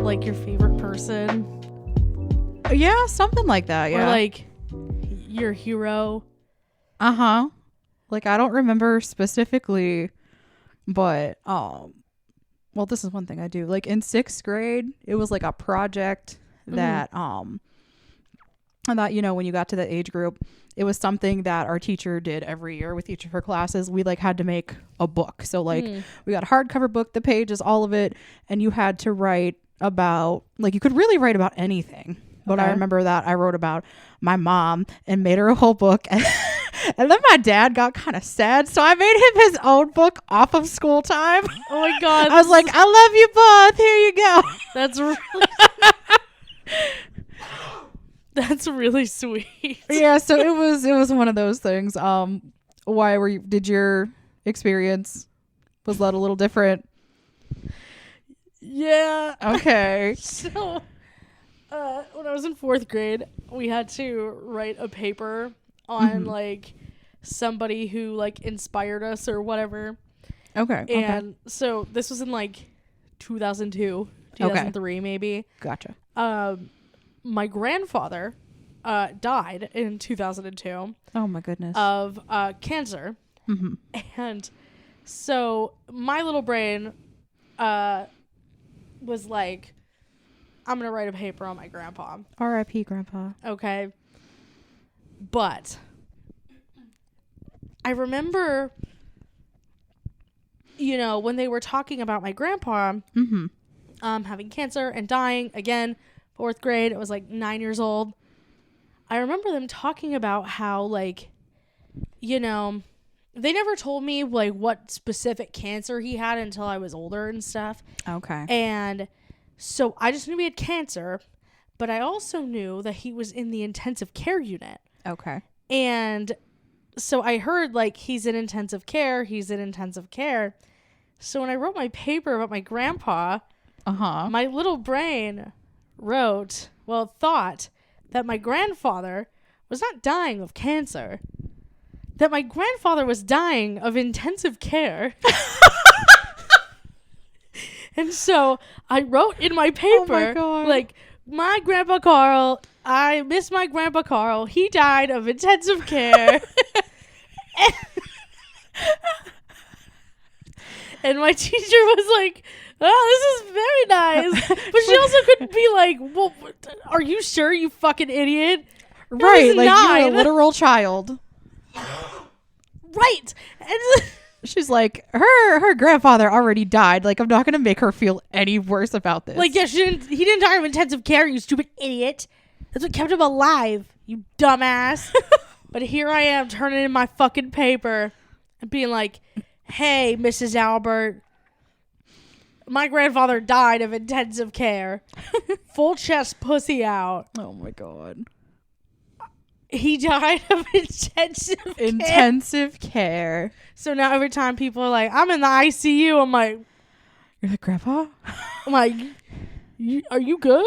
like your favorite person. Yeah, something like that. Yeah. Or like your hero. Like I don't remember specifically, but well, this is one thing I do. Like in 6th grade, it was like a project that that, you know, when you got to the age group, it was something that our teacher did every year with each of her classes. We like had to make a book. So like we got a hardcover book, the pages, all of it, and you had to write about, like, you could really write about anything. But I remember that I wrote about my mom and made her a whole book. And then my dad got kind of sad, so I made him his own book off of school time. Oh my God. I was like, I love you both. Here you go. That's really That's really sweet. Yeah, so it was one of those things. Did your experience, was that a little different? Yeah. Okay. So when I was in 4th grade, we had to write a paper on like somebody who like inspired us or whatever. Okay. And so this was in like 2002, 2003 maybe. Gotcha. My grandfather died in 2002 Oh my goodness. of cancer. And so my little brain was like, I'm going to write a paper on my grandpa. R.I.P. Grandpa. Okay. But I remember, you know, when they were talking about my grandpa having cancer and dying, again, 4th grade, it was like 9 years old. I remember them talking about how, like, you know, they never told me like what specific cancer he had until I was older and stuff. Okay. And so I just knew he had cancer, but I also knew that he was in the intensive care unit. Okay. And so I heard like he's in intensive care. So when I wrote my paper about my grandpa, my little brain thought that my grandfather was not dying of cancer, that my grandfather was dying of intensive care. And so I wrote in my paper, like, my grandpa Carl, I miss my grandpa Carl. He died of intensive care. And my teacher was like, oh, this is very nice. But she also couldn't be like, well, are you sure, you fucking idiot? Right, like you're a literal child. Right. And she's like, her grandfather already died. Like, I'm not going to make her feel any worse about this. Like, yeah, he didn't die of intensive care, you stupid idiot. That's what kept him alive, you dumbass. But here I am turning in my fucking paper and being like, hey, Mrs. Albert, my grandfather died of intensive care. Full chest pussy out. Oh my God. He died of intensive care. So now every time people are like, I'm in the ICU, I'm like, you're like, Grandpa? I'm like, are you good?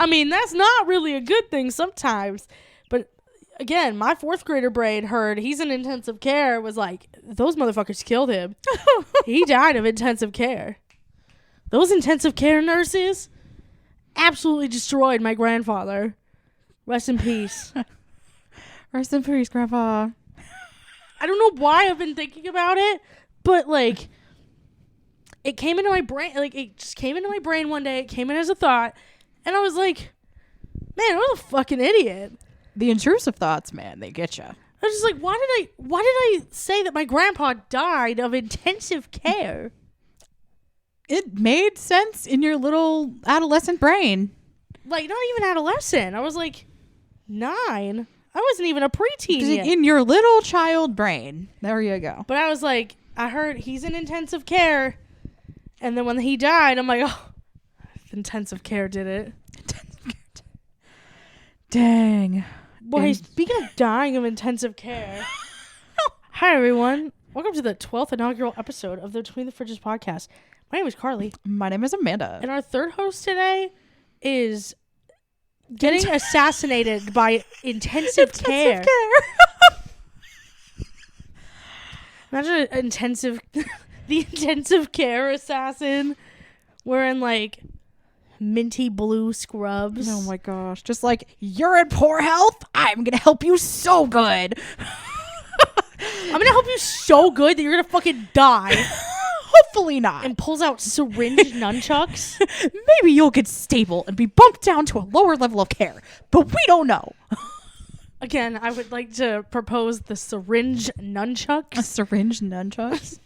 I mean, that's not really a good thing sometimes. But again, my 4th grader brain heard he's in intensive care, was like, those motherfuckers killed him. He died of intensive care. Those intensive care nurses absolutely destroyed my grandfather. Rest in peace. Rest in peace, Grandpa. I don't know why I've been thinking about it, but like, it came into my brain. Like, it just came into my brain one day. It came in as a thought, and I was like, man, I'm a fucking idiot. The intrusive thoughts, man, they get you. I was just like, why did I say that my grandpa died of intensive care? It made sense in your little adolescent brain. Like, not even adolescent. I was like 9. I wasn't even a preteen yet. In your little child brain. There you go. But I was like, I heard he's in intensive care. And then when he died, I'm like, oh, intensive care did it. Dang. Boy, speaking of dying of intensive care. Hi, everyone. Welcome to the 12th inaugural episode of the Between the Fridges podcast. My name is Carly. My name is Amanda. And our third host today is getting assassinated by intensive care. Imagine the intensive care assassin wearing like minty blue scrubs. Oh my gosh. Just like, you're in poor health? I'm going to help you so good. I'm going to help you so good that you're going to fucking die. Hopefully not. And pulls out syringe nunchucks. Maybe you'll get stable and be bumped down to a lower level of care, but we don't know. Again, I would like to propose the syringe nunchucks. Syringe nunchucks?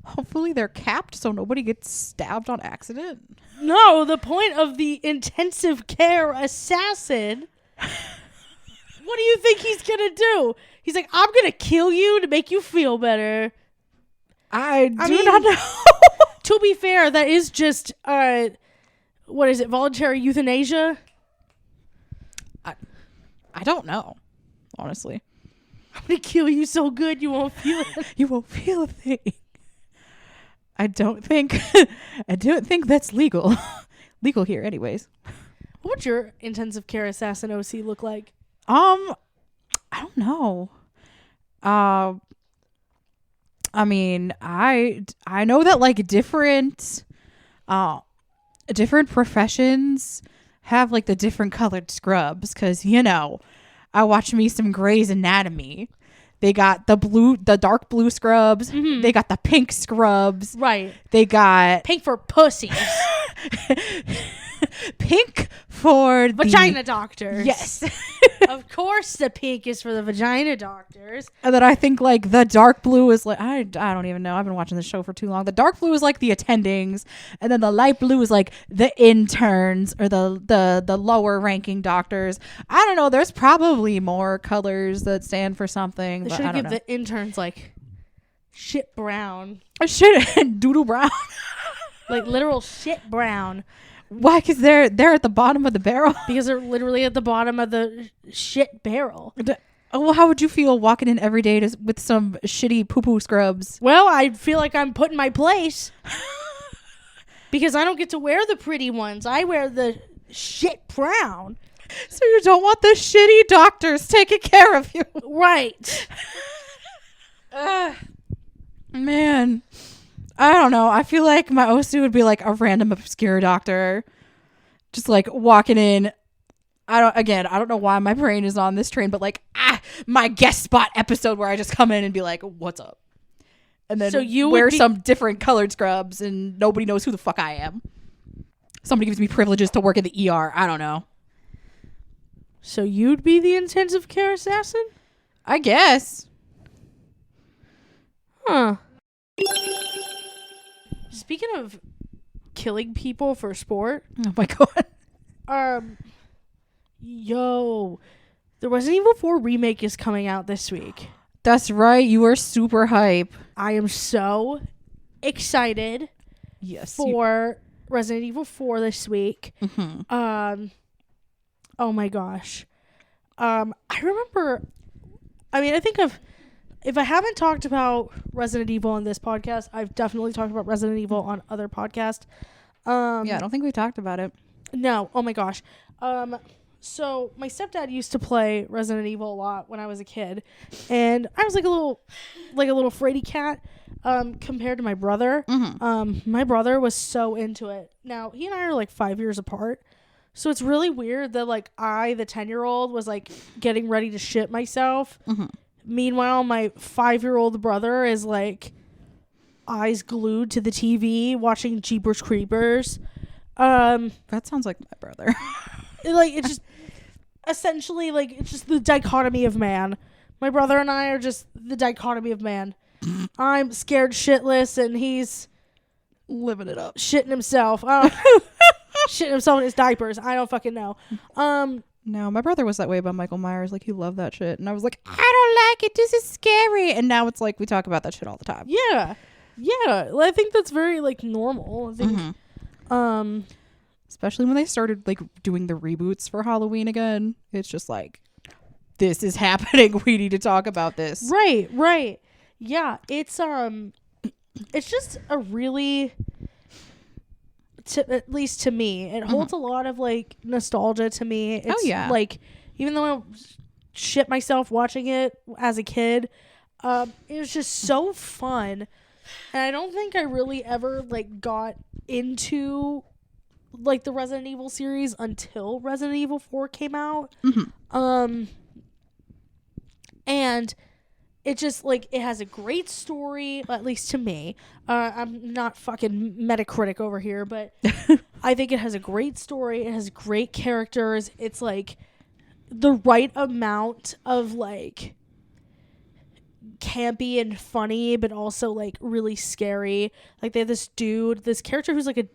Hopefully they're capped so nobody gets stabbed on accident. No, the point of the intensive care assassin. What do you think he's going to do? He's like, I'm going to kill you to make you feel better. I do not know. To be fair, that is just, what is it, voluntary euthanasia? I don't know, honestly. I'm going to kill you so good you won't feel it. You won't feel a thing. I don't think that's legal. Legal here anyways. What would your intensive care assassin OC look like? I don't know. I mean, I know that like different professions have like the different colored scrubs, because I watch me some Grey's Anatomy. They got the dark blue scrubs. Mm-hmm. They got the pink scrubs. Right. They got pink for pussies. Pink for vagina doctors. Yes. Of course the pink is for the vagina doctors. And then I think like the dark blue is like, I don't even know. I've been watching this show for too long. The dark blue is like the attendings, and then the light blue is like the interns or the lower ranking doctors. I don't know. There's probably more colors that stand for something. They should give the interns like shit brown. Shit doodle brown. Like literal shit brown. Why? Because they're at the bottom of the barrel? Because they're literally at the bottom of the shit barrel. Well, how would you feel walking in every day with some shitty poo-poo scrubs? Well, I feel like I'm put in my place. Because I don't get to wear the pretty ones. I wear the shit brown. So you don't want the shitty doctors taking care of you. Right. Man. I don't know. I feel like my OC would be like a random obscure doctor, just like walking in. I don't know why my brain is on this train, but like my guest spot episode where I just come in and be like, "What's up?" And then wear some different colored scrubs, and nobody knows who the fuck I am. Somebody gives me privileges to work in the ER. I don't know. So you'd be the intensive care assassin? I guess. Huh. Speaking of killing people for sport. Oh my god. The Resident Evil 4 remake is coming out this week. That's right. You are super hype. I am so excited. Yes. For Resident Evil 4 this week. Mm-hmm. Oh my gosh. I remember. I mean, I think if I haven't talked about Resident Evil on this podcast, I've definitely talked about Resident Evil on other podcasts. Yeah, I don't think we talked about it. No. Oh my gosh. So my stepdad used to play Resident Evil a lot when I was a kid, and I was like a little fraidy cat compared to my brother. Mm-hmm. My brother was so into it. Now he and I are like 5 years apart, so it's really weird that like I, the 10-year-old, was like getting ready to shit myself. Mm-hmm. Meanwhile, my 5-year-old brother is like eyes glued to the TV watching Jeepers Creepers. That sounds like my brother. Like, it's just essentially like it's just the dichotomy of man. My brother and I are just the dichotomy of man. I'm scared shitless and he's living it up, shitting himself. Shitting himself in his diapers. I don't fucking know. No, my brother was that way about Michael Myers. Like, he loved that shit. And I was like, I don't like it. This is scary. And now it's like we talk about that shit all the time. Yeah. Yeah. I think that's very, like, normal. I think, especially when they started, like, doing the reboots for Halloween again. It's just like, this is happening. We need to talk about this. Right. Yeah. It's just a really... at least to me, it holds a lot of like nostalgia to me. It's like, even though I shit myself watching it as a kid, it was just so fun. And I don't think I really ever like got into like the Resident Evil series until Resident Evil 4 came out. And it just, like, it has a great story, at least to me. I'm not fucking Metacritic over here, but I think it has a great story. It has great characters. It's, like, the right amount of, like, campy and funny, but also, like, really scary. Like, they have this character who's, like, a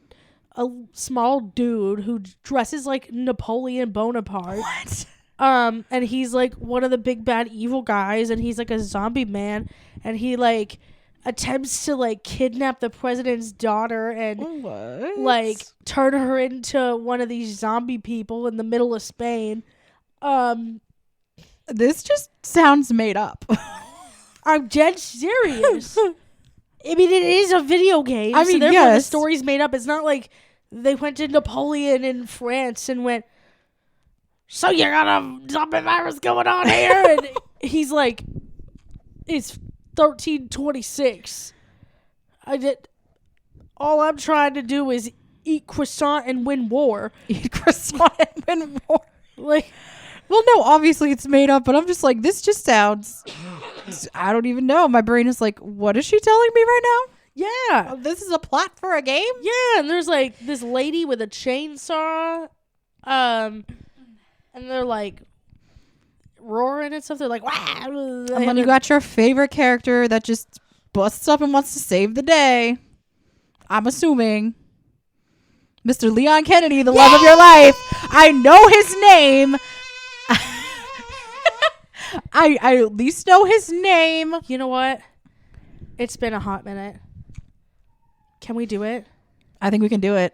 small dude who dresses like Napoleon Bonaparte. What? And he's like one of the big bad evil guys, and he's like a zombie man, and he like attempts to like kidnap the president's daughter and like turn her into one of these zombie people in the middle of Spain. This just sounds made up. I'm dead serious. I mean, it is a video game. I mean, so therefore yes. the story's made up. It's not like they went to Napoleon in France and went, so you got a zombie virus going on here? And he's like, it's 1326. All I'm trying to do is eat croissant and win war. Eat croissant and win war. Like, well, no, obviously it's made up, but I'm just like, this just sounds, I don't even know. My brain is like, what is she telling me right now? yeah. This is a plot for a game? Yeah, and there's like this lady with a chainsaw. And they're like roaring and stuff. They're like, wow. And then you got your favorite character that just busts up and wants to save the day. I'm assuming Mr. Leon Kennedy, the love of your life. I know his name. I at least know his name. You know what? It's been a hot minute. Can we do it? I think we can do it.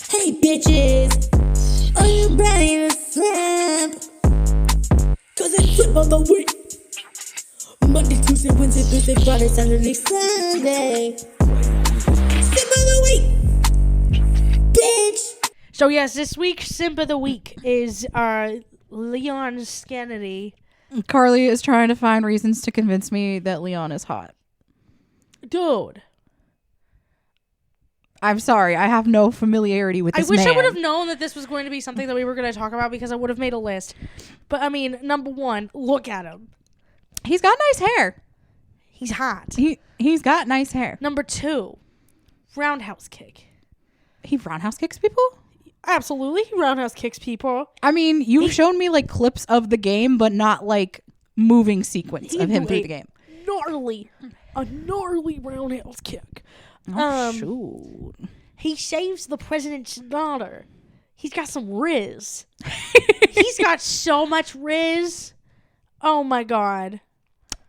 Hey bitches, are you ready to slap? Cause it's tip of the week. Monday, Tuesday, Wednesday, Thursday, Friday, Saturday, Sunday. Tip of the week, bitch. So yes, this week's Simp of the Week is Leon Kennedy. Carly is trying to find reasons to convince me that Leon is hot. Dude. I'm sorry. I have no familiarity with this I wish man. I would have known that this was going to be something that we were going to talk about, because I would have made a list. But, I mean, number one, look at him. He's got nice hair. He's hot. He's got nice hair. Number two, roundhouse kick. He roundhouse kicks people? Absolutely, he roundhouse kicks people. I mean, you've shown me like clips of the game, but not like moving sequence of him through the game. A gnarly roundhouse kick. Oh, shoot. He saves the president's daughter. He's got some riz. He's got so much riz. Oh my god.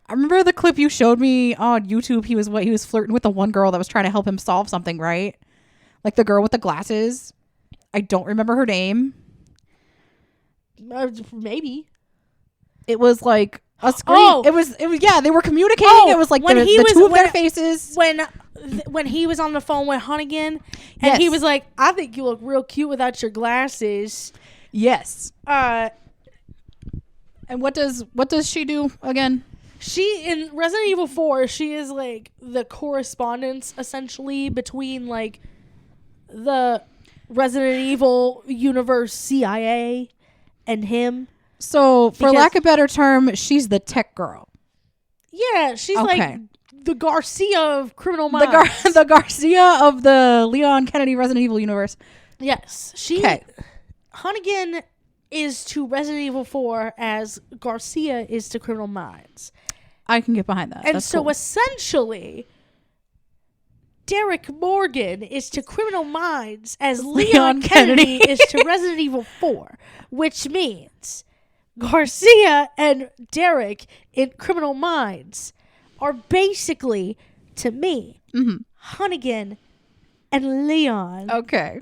I remember the clip you showed me on YouTube. He was flirting with the one girl that was trying to help him solve something, right? Like the girl with the glasses. I don't remember her name. Maybe. It was like a screen. Oh. It was yeah, they were communicating. It was like the two of their faces. When he was on the phone with Hunnigan, and he was like, I think you look real cute without your glasses. Yes. And what does she do again? She, in Resident Evil 4, she is like the correspondence essentially between like the Resident Evil universe CIA and him. So, for lack of a better term, she's the tech girl. Yeah, she's like the Garcia of Criminal Minds. The Garcia of the Leon Kennedy Resident Evil universe. Yes. Hunnigan is to Resident Evil 4 as Garcia is to Criminal Minds. I can get behind that. And That's so cool. Essentially, Derek Morgan is to Criminal Minds as Leon Kennedy is to Resident Evil 4, which means Garcia and Derek in Criminal Minds are basically, to me, Hunnigan and Leon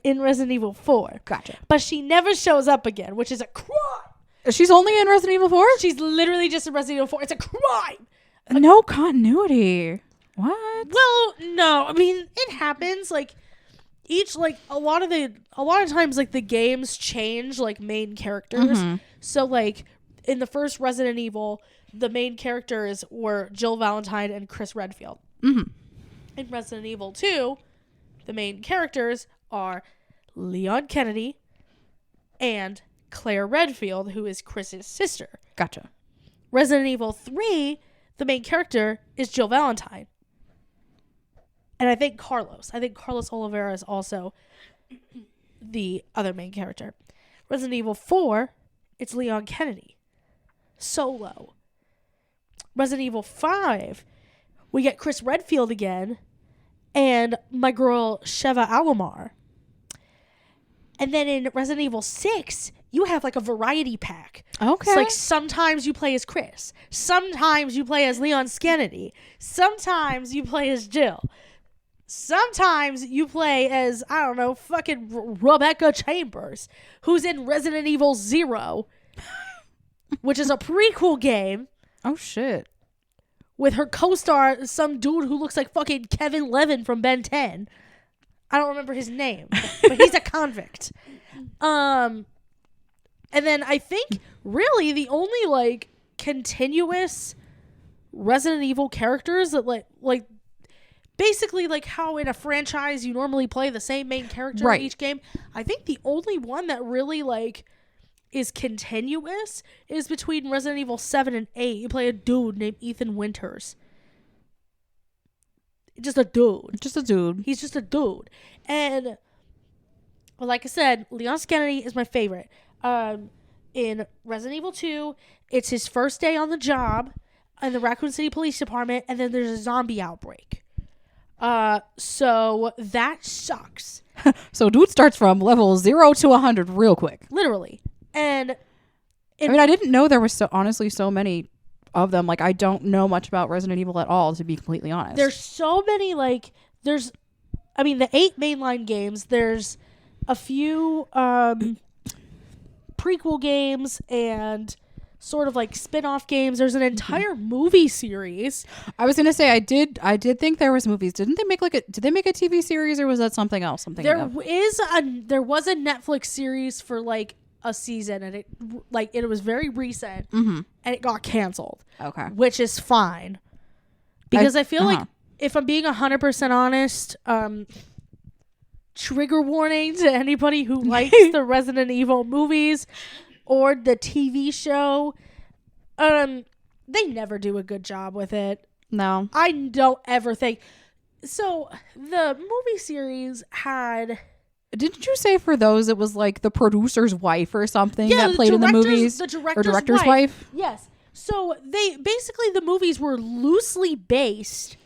in Resident Evil 4. Gotcha. But she never shows up again, which is a crime. She's only in Resident Evil 4? She's literally just in Resident Evil 4. It's a crime. No continuity. What? Well, no. I mean, it happens. Like, a lot of times, like, the games change, like, main characters. So, like, in the first Resident Evil, the main characters were Jill Valentine and Chris Redfield. Mm-hmm. In Resident Evil 2, the main characters are Leon Kennedy and Claire Redfield, who is Chris's sister. Gotcha. Resident Evil 3, the main character is Jill Valentine. And I think Carlos. Oliveira is also the other main character. Resident Evil 4, it's Leon Kennedy. Solo. Resident Evil 5, we get Chris Redfield again and my girl Sheva Alomar. And then in Resident Evil 6, you have like a variety pack. Okay. It's like sometimes you play as Chris. Sometimes you play as Leon Kennedy. Sometimes you play as Jill. Sometimes you play as, I don't know, fucking Rebecca Chambers, who's in Resident Evil 0, which is a prequel game. Oh, shit. With her co-star, some dude who looks like fucking Kevin Levin from Ben 10. I don't remember his name, but he's a convict. And then I think really the only like continuous Resident Evil characters that like basically like how in a franchise you normally play the same main character in each game. I think the only one that really like is continuous is between Resident Evil 7 and 8. You play a dude named Ethan Winters. Just a dude. He's just a dude. And well, like I said, Leon Kennedy is my favorite. In Resident Evil 2, it's his first day on the job in the Raccoon City Police Department, and then there's a zombie outbreak. So that sucks. So dude starts from level 0 to 100 real quick. Literally. And I mean, I didn't know there was so many of them. Like, I don't know much about Resident Evil at all, to be completely honest. There's so many, like, the 8 mainline games, there's a few prequel games and sort of like spin-off games. There's an entire movie series. I was gonna say I did think there was movies. Did they make a TV series, or was that something else? There was a Netflix series for like a season, and it was very recent, and it got canceled. Okay, which is fine because I feel like, if I'm being 100% honest, trigger warning to anybody who likes the Resident Evil movies or the TV show, they never do a good job with it. No, I don't ever think so. The movie series had. Didn't you say for those it was like the producer's wife or something that played in the movies? The director's wife? Yes. So they basically, the movies were loosely based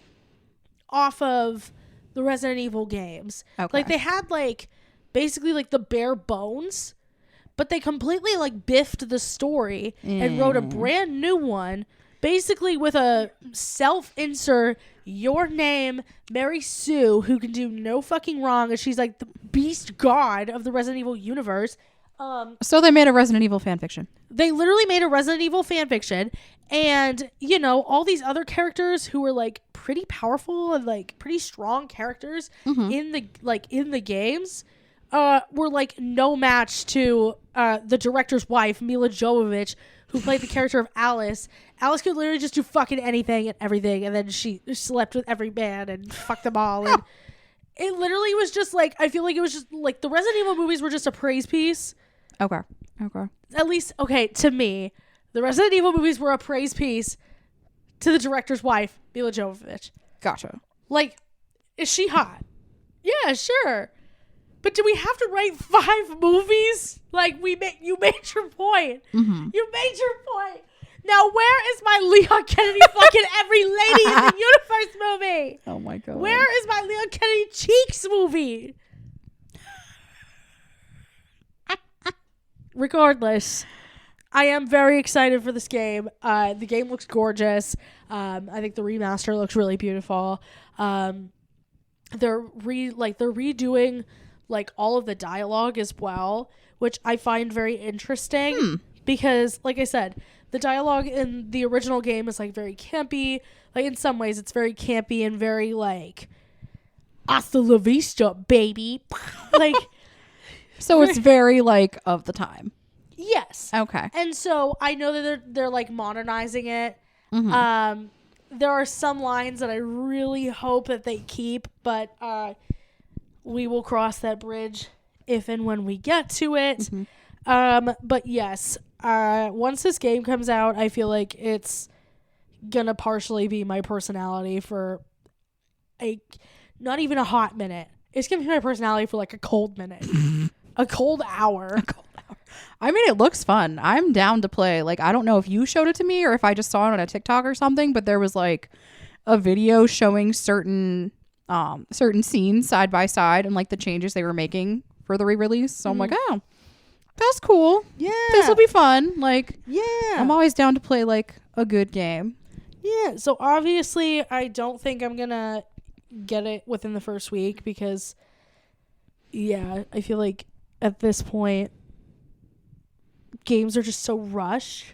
off of the Resident Evil games. Okay. Like they had like basically like the bare bones, but they completely like biffed the story and wrote a brand new one, basically with a self-insert, your name, Mary Sue, who can do no fucking wrong, and she's like the beast god of the Resident Evil universe. So they made a Resident Evil fanfiction. They literally made a Resident Evil fanfiction, and you know, all these other characters who were like pretty powerful and like pretty strong characters in the games were like no match to the director's wife, Mila Jovovich, who played the character of Alice. Alice could literally just do fucking anything and everything, and then she slept with every man and fucked them all. And it literally was just like, I feel like it was just like the Resident Evil movies were just a praise piece. Okay. At least, okay, to me, the Resident Evil movies were a praise piece to the director's wife, Mila Jovovich. Gotcha. Like, is she hot? Yeah, sure. But do we have to write 5 movies? Like, you made your point. You made your point. Now, where is my Leon Kennedy fucking every lady in the universe movie? Oh my god. Where is my Leon Kennedy Cheeks movie? Regardless, I am very excited for this game. The game looks gorgeous. I think the remaster looks really beautiful. They're redoing like all of the dialogue as well, which I find very interesting because, like I said, the dialogue in the original game is like very campy. Like in some ways, it's very campy and very like hasta la vista, baby. Like, so it's very like of the time. Yes. Okay. And so I know that they're like modernizing it. there are some lines that I really hope that they keep, but we will cross that bridge if and when we get to it. But yes, once this game comes out, I feel like it's gonna partially be my personality for not even a hot minute. It's gonna be my personality for like a cold minute, a cold hour. I mean, it looks fun. I'm down to play. Like, I don't know if you showed it to me or if I just saw it on a TikTok or something, but there was like a video showing certain scenes side by side and like the changes they were making for the re-release. So I'm like, oh, that's cool. Yeah, this will be fun. Like, yeah, I'm always down to play like a good game. Yeah. So obviously, I don't think I'm gonna get it within the first week because, yeah, I feel like at this point, games are just so rushed.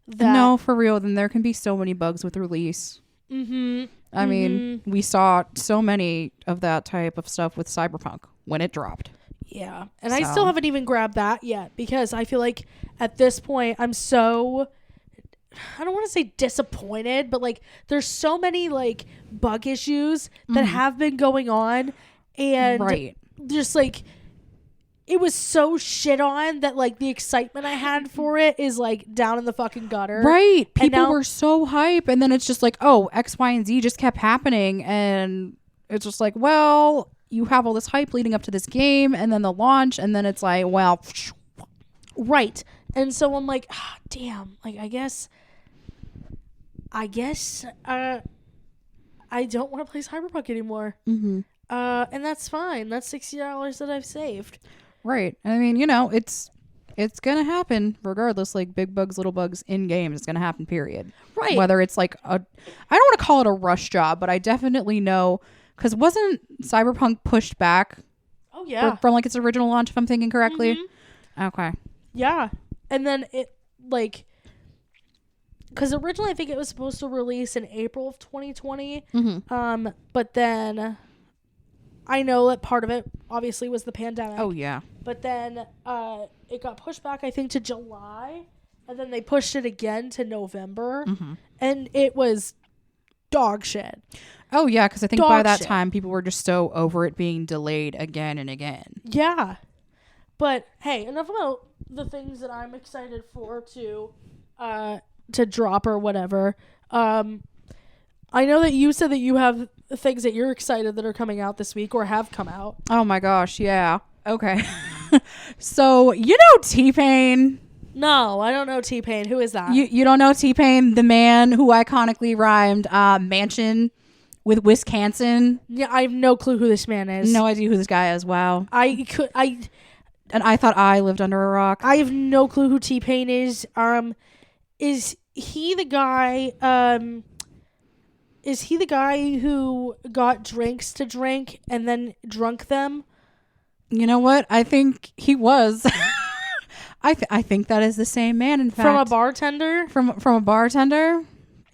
No, for real. Then there can be so many bugs with release. I mean, we saw so many of that type of stuff with Cyberpunk when it dropped. Yeah. And I still haven't even grabbed that yet because I feel like at this point I'm so, I don't want to say disappointed, but like there's so many like bug issues that have been going on and just like it was so shit on that like the excitement I had for it is like down in the fucking gutter. Right. People were so hype and then it's just like, oh, X, Y, and Z just kept happening and it's just like, well, you have all this hype leading up to this game and then the launch and then it's like, well, right. And so I'm like, damn, like I guess I don't want to play Cyberpunk anymore. And that's fine. That's $60 that I've saved. Right. I mean, you know, it's gonna happen regardless. Like big bugs, little bugs in games, it's gonna happen. Period. Right. Whether it's like I don't want to call it a rush job, but I definitely know because wasn't Cyberpunk pushed back? Oh yeah. From like its original launch, if I'm thinking correctly. Okay. Yeah, and then it like because originally I think it was supposed to release in April of 2020. But then I know that part of it obviously was the pandemic. Oh yeah. But then it got pushed back I think to July, and then they pushed it again to November, and it was dog shit. Oh yeah, because I think by that time people were just so over it being delayed again and again. Yeah, but hey, enough about the things that I'm excited for to drop or whatever. I know that you said that you have things that you're excited that are coming out this week or have come out. Oh my gosh, yeah. Okay. So, you know T-Pain? No, I don't know T-Pain. Who is that? You don't know T-Pain, the man who iconically rhymed mansion with Wisconsin? Yeah, I have no clue who this man is. No idea who this guy is. Wow. And I thought I lived under a rock. I have no clue who T-Pain is. Is he the guy who got drinks to drink and then drunk them? You know what? I think he was. I think that is the same man, in fact. From a bartender? From a bartender?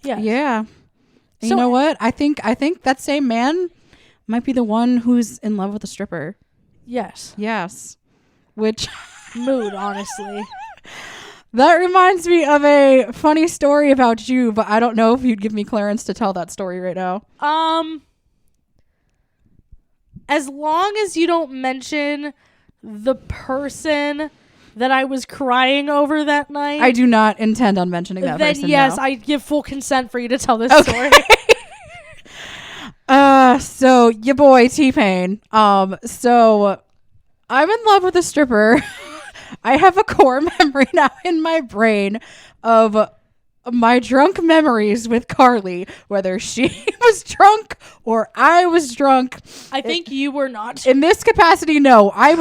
Yeah. Yeah. So, you know what? I think that same man might be the one who's in love with a stripper. Yes. Yes. Which mood, honestly. That reminds me of a funny story about you, but I don't know if you'd give me clearance to tell that story right now. As long as you don't mention the person that I was crying over that night. I do not intend on mentioning that person. Then yes, no. I give full consent for you to tell this story. So your boy T-Pain. So I'm in love with a stripper. I have a core memory now in my brain of my drunk memories with Carly, whether she was drunk or I was drunk. I think you were not. In this capacity, no. I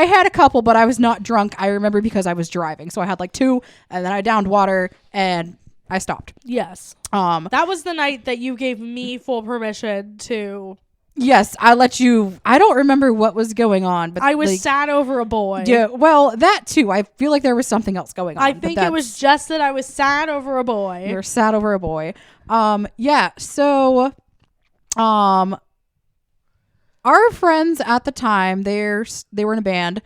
had a couple, but I was not drunk. I remember because I was driving. So I had like 2 and then I downed water and I stopped. Yes. That was the night that you gave me full permission to. Yes, I let you. I don't remember what was going on, but I was sad over a boy. Yeah, well, that too. I feel like there was something else going on. I think it was just that I was sad over a boy. You're sad over a boy. Yeah. So, our friends at the time, they were in a band.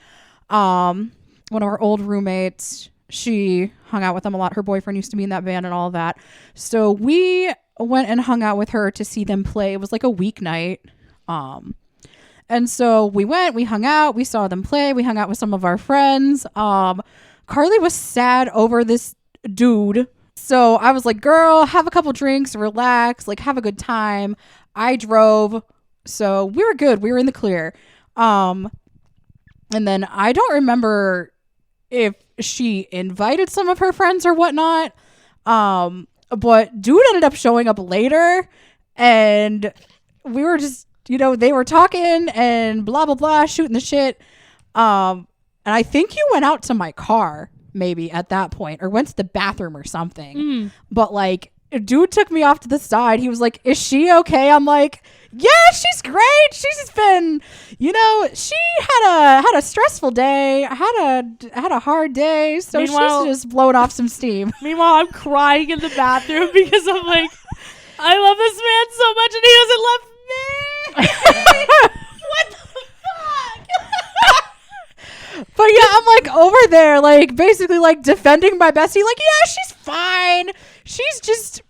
One of our old roommates, she hung out with them a lot. Her boyfriend used to be in that band and all of that. So we went and hung out with her to see them play. It was like a weeknight. And so we hung out, we saw them play, we hung out with some of our friends. Carly was sad over this dude. So I was like, girl, have a couple drinks, relax, like have a good time. I drove. So we were good. We were in the clear. And then I don't remember if she invited some of her friends or whatnot. But dude ended up showing up later, and we were just, they were talking and blah, blah, blah, shooting the shit. And I think you went out to my car maybe at that point, or went to the bathroom or something. But like, dude took me off to the side. He was like, is she okay? I'm like, yeah, she's great. She's just been, she had a stressful day, had a hard day, so she's just blowing off some steam. Meanwhile, I'm crying in the bathroom because I'm like, I love this man so much and he doesn't love me. What the fuck? But yeah, I'm like over there, like basically like defending my bestie, like, yeah, she's fine. She's just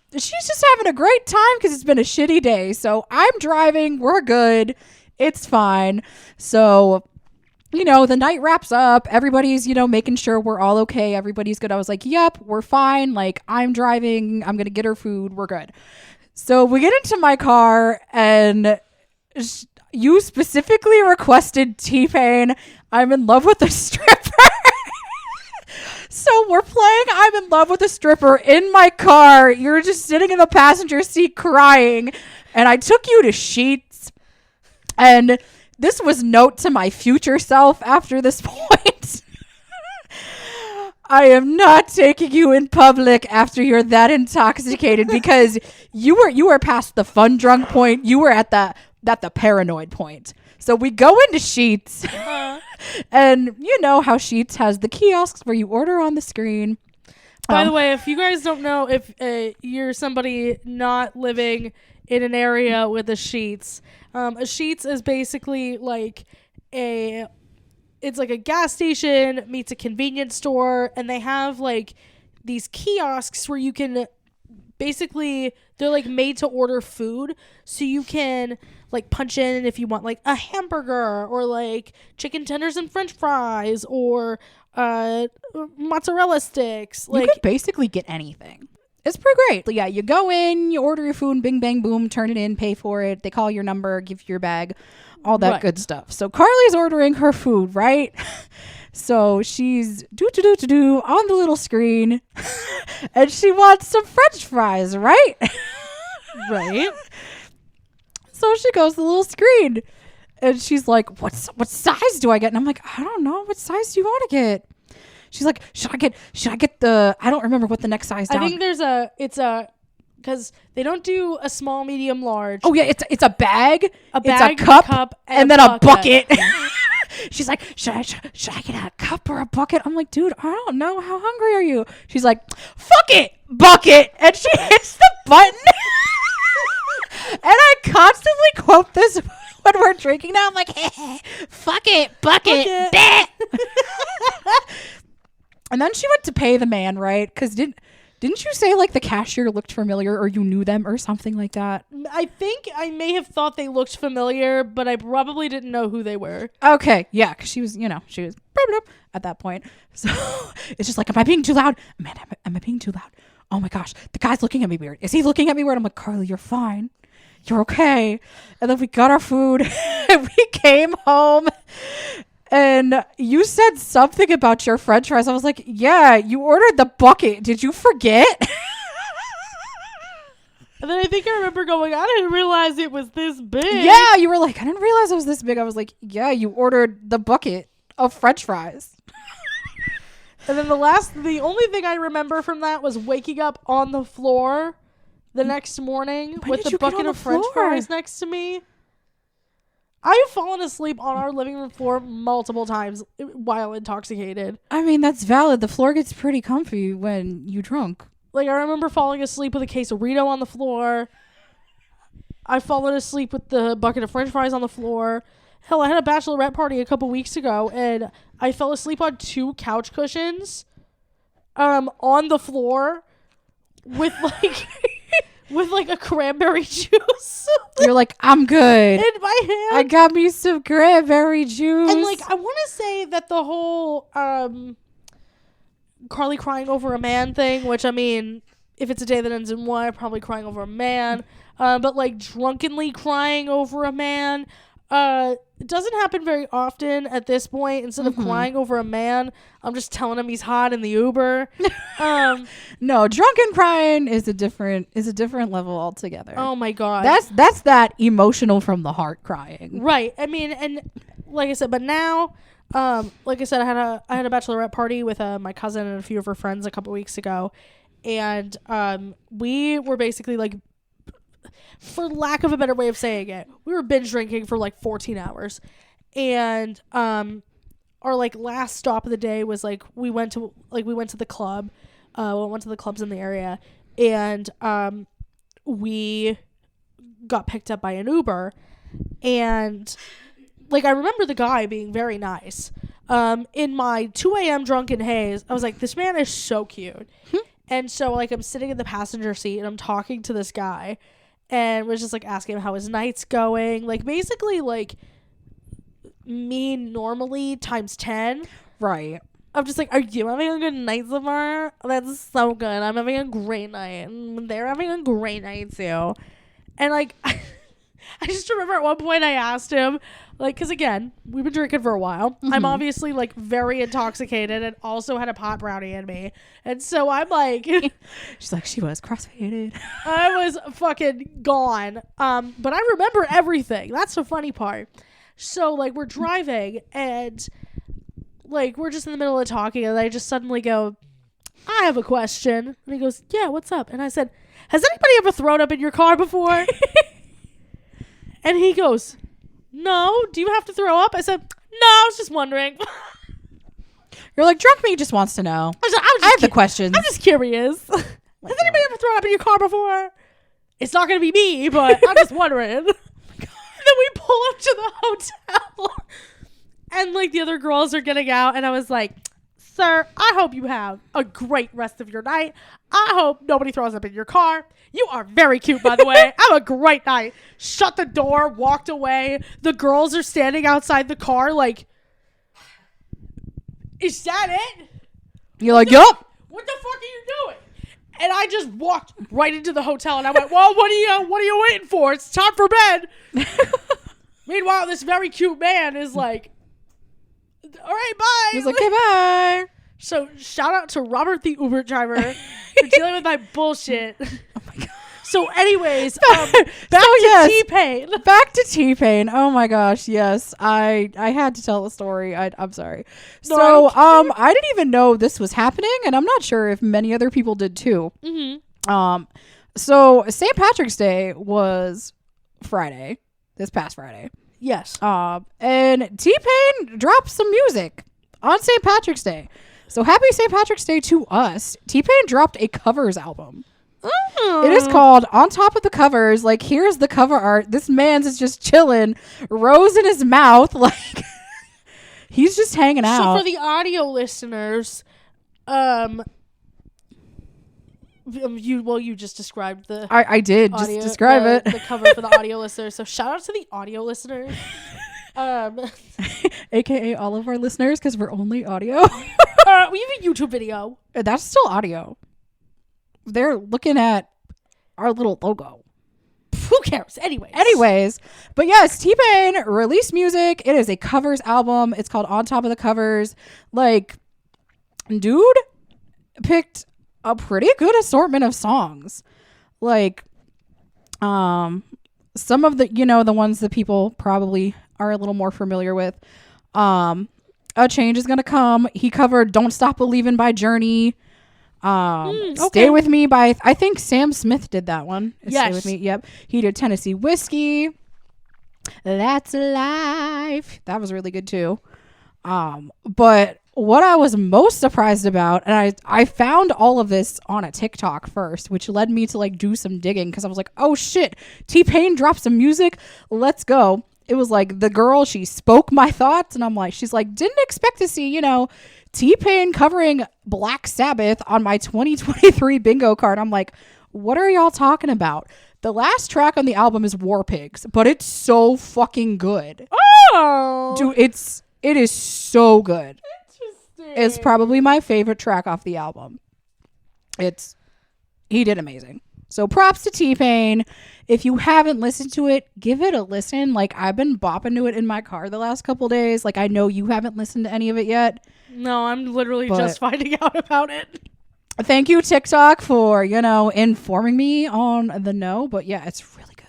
having a great time because it's been a shitty day. So I'm driving. We're good. It's fine. So, the night wraps up. Everybody's, making sure we're all okay. Everybody's good. I was like, yep, we're fine. Like, I'm driving. I'm going to get her food. We're good. So we get into my car, and you specifically requested T-Pain. I'm in love with a stripper. So we're playing I'm in love with a stripper in my car. You're just sitting in the passenger seat crying. And I took you to Sheets. And this was note to my future self after this point. I am not taking you in public after you're that intoxicated, because you were past the fun drunk point. You were at the paranoid point. So we go into Sheets. And you know how Sheets has the kiosks where you order on the screen. By the way, if you guys don't know, if you're somebody not living in an area with a Sheets is basically like it's like a gas station meets a convenience store, and they have like these kiosks where you can basically, they're like made to order food, so you can like punch in if you want like a hamburger or like chicken tenders and french fries or mozzarella sticks. Like, you could basically get anything. It's pretty great. But yeah, you go in, you order your food, bing, bang, boom, turn it in, pay for it. They call your number, give you your bag, all that good stuff. So Carly's ordering her food, right? So she's do on the little screen, and she wants some french fries, right? Right. So she goes to the little screen, and she's like, what size do I get? And I'm like, I don't know. What size do you want to get? She's like, should I get the, I don't remember what the next size down. I think because they don't do a small, medium, large. Oh yeah, it's a bag, it's a cup, and then a bucket. She's like, should I get a cup or a bucket? I'm like, dude, I don't know. How hungry are you? She's like, fuck it, bucket. And she hits the button. And I constantly quote this when we're drinking now. I'm like, fuck it, bucket. And then she went to pay the man, right? Because didn't you say like the cashier looked familiar, or you knew them or something like that? I think I may have thought they looked familiar, but I probably didn't know who they were. Okay, yeah, because she was at that point. So it's just like, am I being too loud? Amanda, am I being too loud? Oh my gosh, the guy's looking at me weird. Is he looking at me weird? I'm like, Carly, you're fine. You're okay. And then we got our food. And we came home. And you said something about your french fries. I was like, yeah, you ordered the bucket. Did you forget? And then I think I remember going, I didn't realize it was this big. Yeah, you were like, I didn't realize it was this big. I was like, yeah, you ordered the bucket of french fries. And then the only thing I remember from that was waking up on the floor the next morning with the bucket of french fries next to me. I've fallen asleep on our living room floor multiple times while intoxicated. I mean, that's valid. The floor gets pretty comfy when you drunk. Like, I remember falling asleep with a quesarito on the floor. I've fallen asleep with the bucket of french fries on the floor. Hell, I had a bachelorette party a couple weeks ago, and I fell asleep on 2 couch cushions on the floor with, like, with like a cranberry juice. You're like, I'm good. In my hand. I got me some cranberry juice. And like I want to say that the whole Carly crying over a man thing, which I mean, if it's a day that ends in Y, probably crying over a man. But like drunkenly crying over a man, it doesn't happen very often at this point. Instead of crying over a man, I'm just telling him he's hot in the Uber. No, drunken crying is a different level altogether. Oh my God. That's that emotional from the heart crying. Right. I mean, and like I said, but now, like I said, I had a bachelorette party with my cousin and a few of her friends a couple weeks ago, and we were basically like, for lack of a better way of saying it, we were binge drinking for like 14 hours, and our like last stop of the day was like we went to the club, went to the clubs in the area, and we got picked up by an Uber, and like I remember the guy being very nice. In my 2 a.m. drunken haze, I was like, this man is so cute. And so like I'm sitting in the passenger seat and I'm talking to this guy, and was just like asking him how his night's going, like basically like me normally times 10. Right. I'm just like, are you having a good night so far? That's so good. I'm having a great night, and they're having a great night too. And like I just remember at one point I asked him, like, because again, we've been drinking for a while. I'm obviously like very intoxicated and also had a pot brownie in me. And so I'm like, she's like, she was crossfaded. I was fucking gone. But I remember everything. That's the funny part. So like we're driving and like we're just in the middle of talking, and I just suddenly go, I have a question. And he goes, yeah, what's up? And I said, has anybody ever thrown up in your car before? And he goes, no, do you have to throw up? I said, no, I was just wondering. You're like, drunk me just wants to know. I have the questions. I'm just curious. Has anybody ever thrown up in your car before? It's not going to be me, but I'm just wondering. And then we pull up to the hotel, and like the other girls are getting out, and I was like, sir, I hope you have a great rest of your night. I hope nobody throws up in your car. You are very cute, by the way. Have a great night. Shut the door, walked away. The girls are standing outside the car like, is that it? You're like, yup. What the fuck are you doing? And I just walked right into the hotel, and I went, well, what are you waiting for? It's time for bed. Meanwhile, this very cute man is like, all right, bye. He's like, okay, bye. So shout out to Robert the Uber driver for dealing with my bullshit. Oh my God. So anyways, back to T-Pain. Back to T-Pain. Oh my gosh, yes. I had to tell the story. I'm sorry. So I didn't even know this was happening, and I'm not sure if many other people did too. So St. Patrick's Day was Friday, this past Friday. Yes. And T-Pain dropped some music on St. Patrick's Day. So happy St. Patrick's Day to us. T-Pain dropped a covers album. It is called On Top of the Covers. Like, here's the cover art. This man's is just chilling, rose in his mouth, like he's just hanging out. So for the audio listeners, you just described the I did audio, just describe it. The cover for the audio listeners. So shout out to the audio listeners. AKA all of our listeners, because we're only audio. We have a YouTube video. That's still audio. They're looking at our little logo. Who cares? Anyways, but yes, T-Pain released music. It is a covers album. It's called On Top of the Covers. Like, dude picked a pretty good assortment of songs. Like, some of the, the ones that people probably are a little more familiar with. A Change Is Gonna Come. He covered Don't Stop Believin' by Journey. Okay. Stay With Me by, I think Sam Smith did that one. Yes. Stay With Me. Yep. He did Tennessee Whiskey. That's Life. That was really good too. But what I was most surprised about, and I found all of this on a TikTok first, which led me to like do some digging, because I was like, oh shit, T-Pain dropped some music. Let's go. It was like the girl, she spoke my thoughts, and I'm like, she's like, didn't expect to see, T-Pain covering Black Sabbath on my 2023 bingo card. I'm like, What are y'all talking about? The last track on the album is War Pigs, but it's so fucking good. Oh, Dude, it is so good. interesting. It's probably my favorite track off the album. He did amazing. So props to T-Pain. If you haven't listened to it, give it a listen. Like, I've been bopping to it in my car the last couple days. Like, I know you haven't listened to any of it yet. No, I'm literally just finding out about it. Thank you, TikTok, for, informing me on the know. But yeah, it's really good.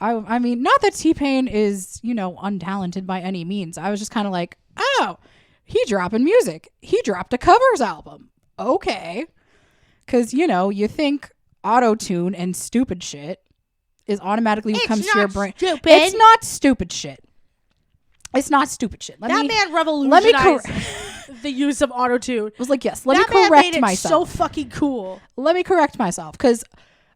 I mean, not that T-Pain is, untalented by any means. I was just kind of like, oh, he dropping music. He dropped a covers album. Okay. Because, you think auto-tune and stupid shit is automatically what comes to your brain. Stupid. It's not stupid shit. It's not stupid shit. Man revolutionized the use of auto-tune. I was like, yes, let me correct myself. So fucking cool. Let me correct myself. Because,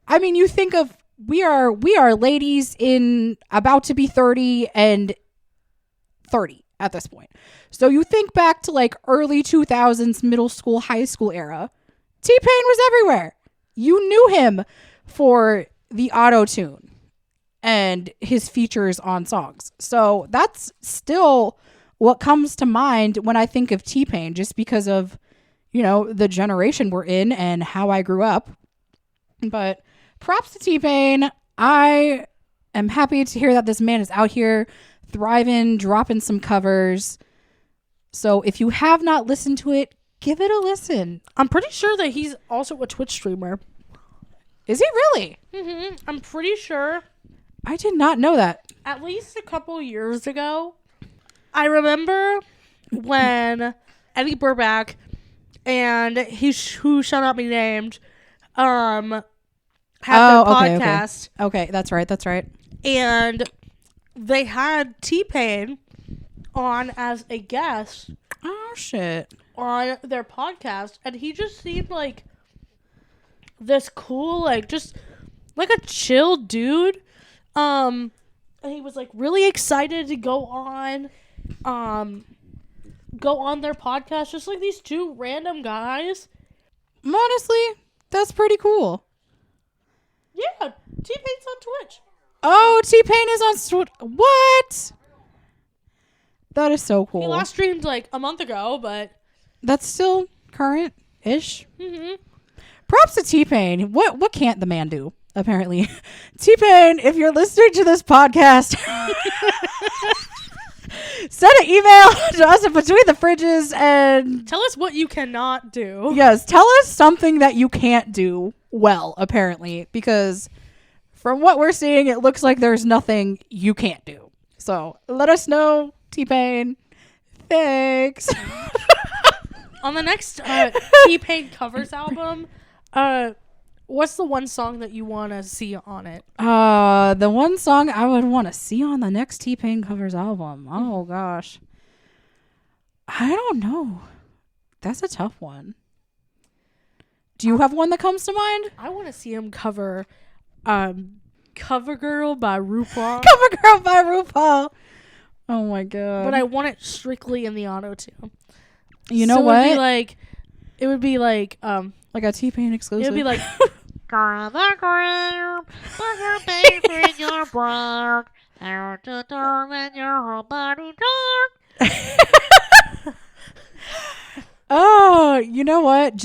I mean, you think of, we are ladies in about to be 30 and 30 at this point. So you think back to like early 2000s, middle school, high school era. T-Pain was everywhere. You knew him for the auto-tune and his features on songs. So that's still what comes to mind when I think of T-Pain, just because of, the generation we're in and how I grew up. But props to T-Pain. I am happy to hear that this man is out here thriving, dropping some covers. So if you have not listened to it, give it a listen. I'm pretty sure that he's also a Twitch streamer. Is he really? Mm-hmm. I'm pretty sure. I did not know that. At least a couple years ago, I remember when Eddie Burback and who shall not be named, had their podcast. Okay, that's right. And they had T-Pain on as a guest. Oh, shit. On their podcast, and he just seemed like this cool, like just like a chill dude. And he was like really excited to go on their podcast, just like these two random guys. Honestly, that's pretty cool. Yeah, T-Pain's on Twitch. Oh, T-Pain is on Twitch. What? That is so cool. He last streamed like a month ago, but that's still current-ish. Mm-hmm. Props to T-Pain. What can't the man do, apparently? T-Pain, if you're listening to this podcast, send an email to us at Between the Fridges and tell us what you cannot do. Yes, tell us something that you can't do well, apparently, because from what we're seeing, it looks like there's nothing you can't do. So let us know, T-Pain. Thanks. On the next T-Pain covers album, what's the one song that you want to see on it? The one song I would want to see on the next T-Pain covers album. Oh, gosh. I don't know. That's a tough one. Do you have one that comes to mind? I want to see him cover Cover Girl by RuPaul. Cover Girl by RuPaul. Oh, my God. But I want it strictly in the auto-tune. You know what? It would be like a T-Pain exclusive. It would be like Cover Girl, put your baby in your bra, out the door and your whole body dark. Oh, you know what?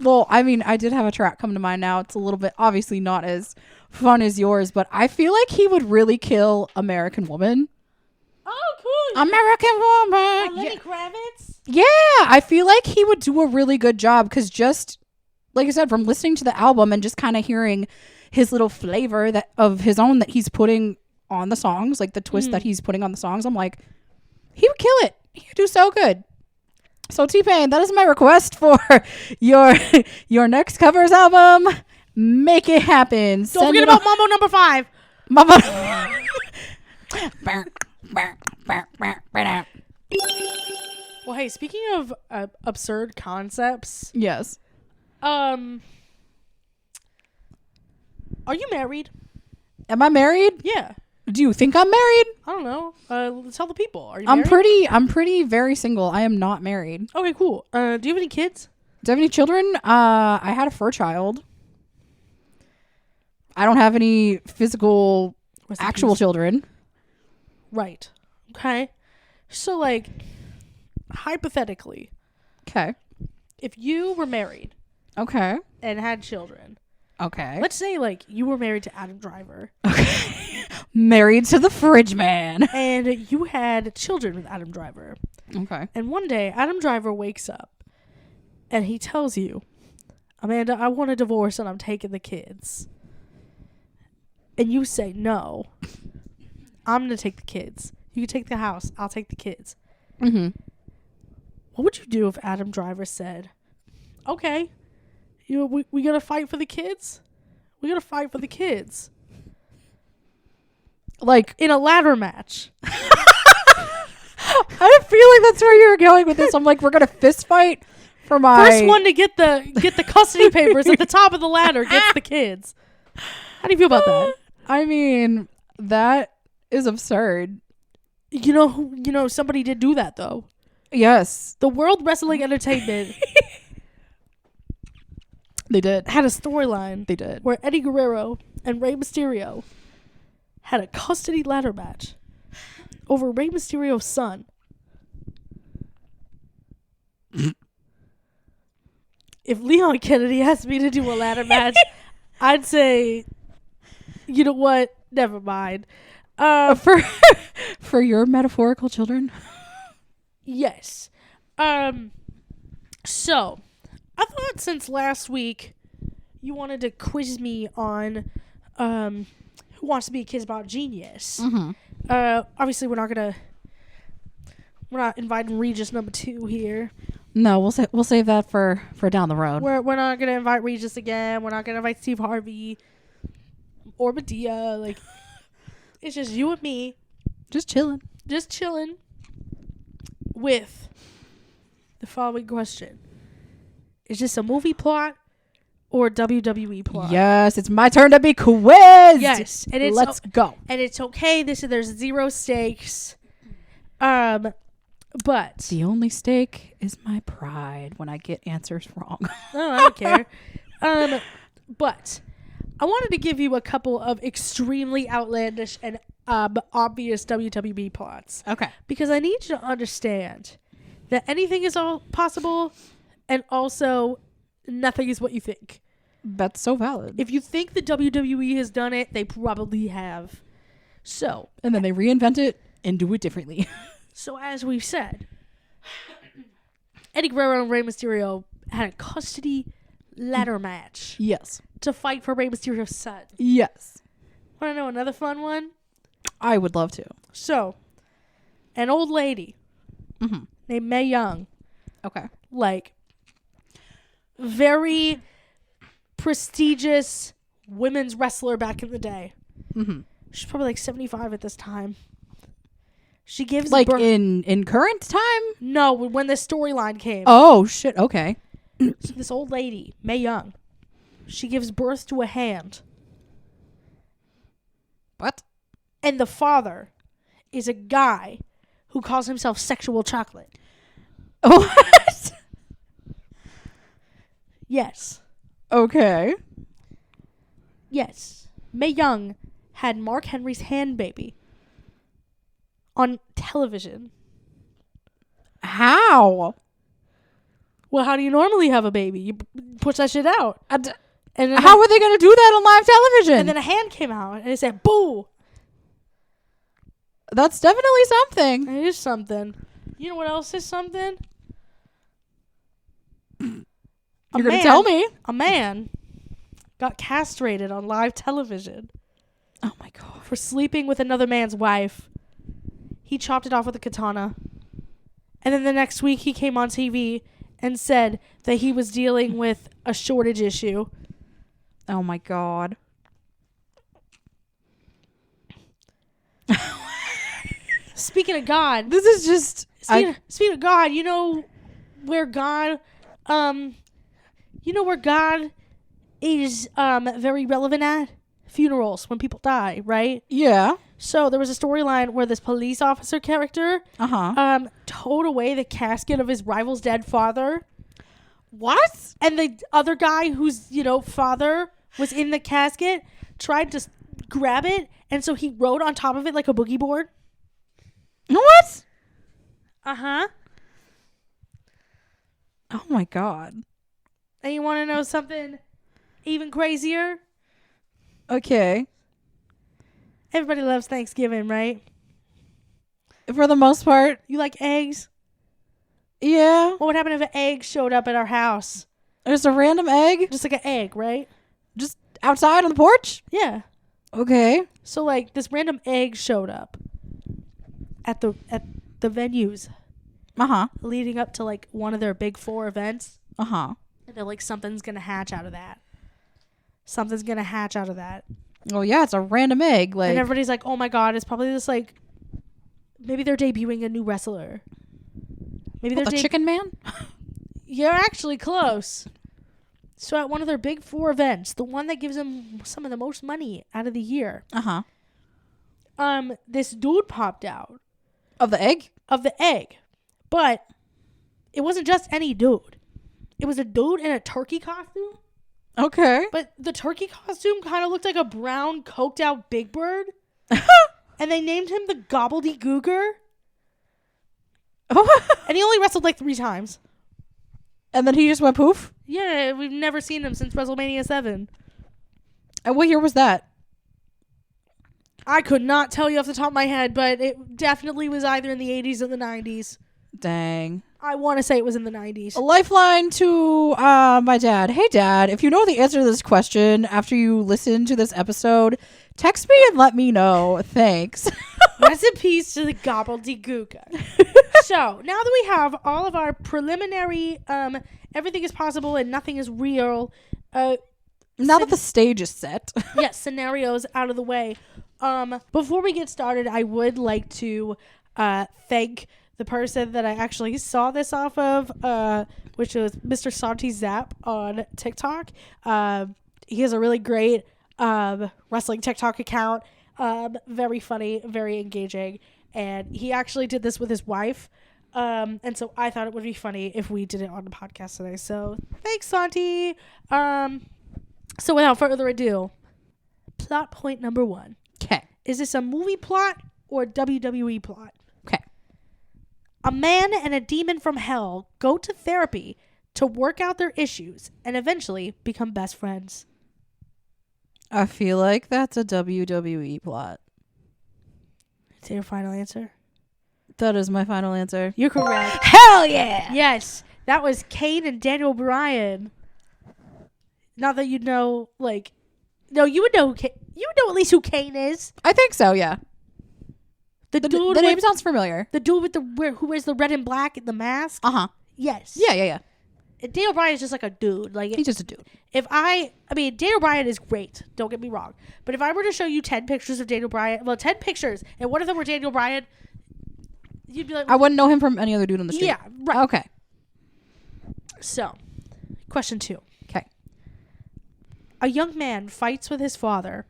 I did have a track come to mind now. It's a little bit obviously not as fun as yours, but I feel like he would really kill American Woman. oh, cool. American Woman. Lenny Kravitz. Yeah, I feel like he would do a really good job because just like I said, from listening to the album and just kind of hearing his little flavor of his own that he's putting on the songs, like the twist that he's putting on the songs, I'm like, he would kill it. He would do so good. So T-Pain, that is my request for your next covers album. Make it happen. Don't forget about Mambo Number 5. Mama. Well, hey, speaking of absurd concepts, Yes. are you married? Am I married? Yeah. Do you think I'm married? I don't know. Tell the people. Are you married? I'm pretty very single. I am not married. Okay, cool. Do you have any kids? Do you have any children? I had a fur child. I don't have any physical Rest in actual peace. children. Right. Okay. So, like, hypothetically, Okay. if you were married Okay. and had children, Okay. let's say, like, you were married to Adam Driver Okay. Married to the fridge man. and you had children with Adam Driver, Okay. and one day Adam Driver wakes up and he tells you, Amanda, I want a divorce and I'm taking the kids. And you say, no, I'm going to take the kids. You can take the house. I'll take the kids. Mm-hmm. What would you do if Adam Driver said, okay, we got to fight for the kids? We got to fight for the kids. Like, In a ladder match. I feel like that's where you're going with this. I'm like, we're gonna fist fight for my First one to get the custody papers at the top of the ladder gets the kids. How do you feel about that? I mean, that is absurd. You know, somebody did do that, though. Yes, The World Wrestling Entertainment they did. had a storyline They did. where Eddie Guerrero and Rey Mysterio had a custody ladder match over Rey Mysterio's son. If Leon Kennedy asked me to do a ladder match, I'd say, you know what? Never mind. For your metaphorical children. Yes. So, I thought since last week you wanted to quiz me on Who Wants to Be a Kid About Genius. Mm-hmm. Obviously we're not inviting Regis number 2 here. No, we'll save that for down the road. We're not gonna invite Regis again. We're not gonna invite Steve Harvey or Medea. Like, it's just you and me, Just chilling. just chilling with the following question: is this a movie plot or a WWE plot? Yes, it's my turn to be quizzed. Yes, and it's let's go. and it's okay. There's 0 stakes. But The only stake is my pride when I get answers wrong. I don't care. But I wanted to give you a couple of extremely outlandish and obvious WWE plots Okay. because I need you to understand that anything is all possible, and also nothing is what you think. That's so valid. If you think the WWE has done it, they probably have. So, And then they reinvent it and do it differently. So as we've said, Eddie Guerrero and Rey Mysterio had a custody ladder match Yes. to fight for Rey Mysterio's son. Yes. Want to know another fun one? I would love to. So, an old lady Mm-hmm. named Mae Young, Okay. like, very prestigious women's wrestler back in the day. Mm-hmm. She's probably like 75 at this time. She gives Like birth. in current time? No, when this storyline came. Oh shit. Okay. So this old lady, Mae Young, she gives birth to a hand. What? And the father is a guy who calls himself Sexual Chocolate. What? Yes. Okay. Yes. Mae Young had Mark Henry's hand baby on television. How? Well, how do you normally have a baby? You push that shit out. And then How are they going to do that on live television? and then a hand came out and it said, boo. That's definitely something. It is something. You know what else is something? You're going to tell me? A man got castrated on live television Oh my god. for sleeping with another man's wife. He chopped it off with a katana. And then the next week he came on TV and said that he was dealing with a shortage issue. Oh my god. Speaking of God, This is just speaking of God, you know where God is very relevant at? Funerals, when people die, right? yeah. So there was a storyline where this police officer character Uh-huh. towed away the casket of his rival's dead father. What? And the other guy whose, father was in the casket tried to grab it, and so he rode on top of it like a boogie board. What? Uh-huh. Oh my god. And you want to know something even crazier? Okay. Everybody loves Thanksgiving, right? For the most part, You like eggs? yeah. What would happen if an egg showed up at our house? There's a random egg Just like an egg, right? just outside on the porch. Yeah. Okay. So like this random egg showed up at the venues Uh-huh. leading up to like one of their big 4 events. Uh-huh. And they're like, something's gonna hatch out of that. Something's gonna hatch out of that. Oh yeah, it's a random egg. Like And everybody's like, oh my god, it's probably this like, maybe they're debuting a new wrestler. Maybe they're the Chicken Man? You're actually close. So at one of their big 4 events, the one that gives them some of the most money out of the year, Uh-huh. this dude popped out Of the egg? of the egg. But it wasn't just any dude. It was a dude in a turkey costume. Okay. But the turkey costume kind of looked like a brown, coked out Big Bird. And they named him the Gobbledygooker. And he only wrestled like 3 times. And then he just went poof? Yeah, we've never seen him since WrestleMania 7. And what year was that? I could not tell you off the top of my head, but it definitely was either in the 80s or the 90s. Dang. I want to say it was in the 90s. A lifeline to my dad. Hey, Dad, if you know the answer to this question after you listen to this episode, text me and let me know. Thanks. Rest in peace to the Gobbledygooker. So, now that we have all of our preliminary, everything is possible and nothing is real, Now that the stage is set. scenarios out of the way, before we get started, I would like to thank the person that I actually saw this off of, which was Mr. Santi Zap on TikTok. He has a really great wrestling TikTok account. Very funny, very engaging. And he actually did this with his wife. And so I thought it would be funny if we did it on the podcast today. So thanks, Santi. So without further ado, plot point number 1. Okay. Is this a movie plot or a WWE plot? Okay. A man and a demon from hell go to therapy to work out their issues and eventually become best friends. I feel like that's a WWE plot. Is that your final answer? That is my final answer. You're correct. Hell yeah! Yes, that was Kane and Daniel Bryan. Not that you know, like, no, you would know who you would know at least who Kane is. I think so, yeah. The dude. The name sounds familiar. The dude with who wears the red and black and the mask. Uh-huh. Yes. Yeah. And Daniel Bryan is just like a dude. Like He's just a dude. Daniel Bryan is great. Don't get me wrong. But if I were to show you 10 pictures of Daniel Bryan, 10 pictures, and one of them were Daniel Bryan, you'd be like, I wouldn't know him from any other dude on the street. yeah, right. Okay. So, question 2. Okay. A young man fights with his father,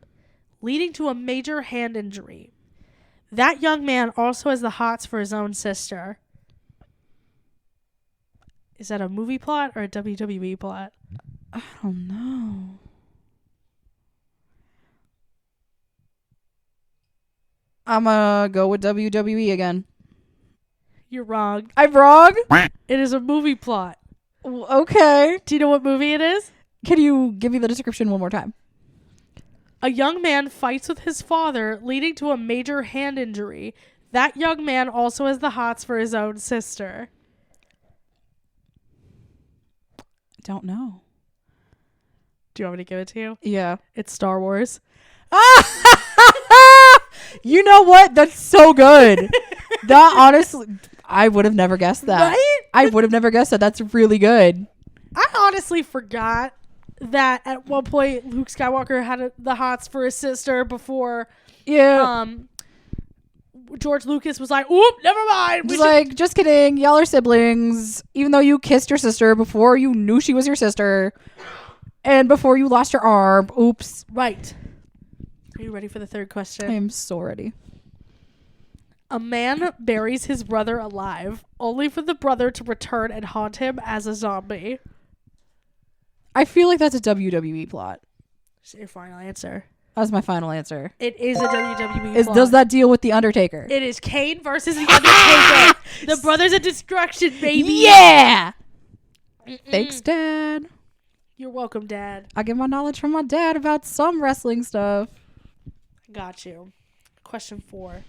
leading to a major hand injury. That young man also has the hots for his own sister. Is that a movie plot or a WWE plot? I don't know. I'm gonna go with WWE again. You're wrong. I'm wrong? It is a movie plot. Okay. Do you know what movie it is? Can you give me the description one more time? A young man fights with his father, leading to a major hand injury. That young man also has the hots for his own sister. I don't know. Do you want me to give it to you? Yeah. It's Star Wars. You know what? That's so good. That honestly, I would have never guessed that. Right? I would have never guessed that. That's really good. I honestly forgot that at one point Luke Skywalker had the hots for his sister before Yeah. George Lucas was like, oop, never mind. Just like, just kidding. Y'all are siblings. Even though you kissed your sister before you knew she was your sister. And before you lost your arm. Oops. Right. Are you ready for the third question? I am so ready. A man buries his brother alive, only for the brother to return and haunt him as a zombie. I feel like that's a WWE plot. Is that your final answer? That's my final answer. It is a WWE plot. Does that deal with The Undertaker? It is Kane versus The Undertaker. The Brothers of Destruction, baby. Yeah! Thanks, Dad. You're welcome, Dad. I get my knowledge from my dad about some wrestling stuff. Got you. Question 4.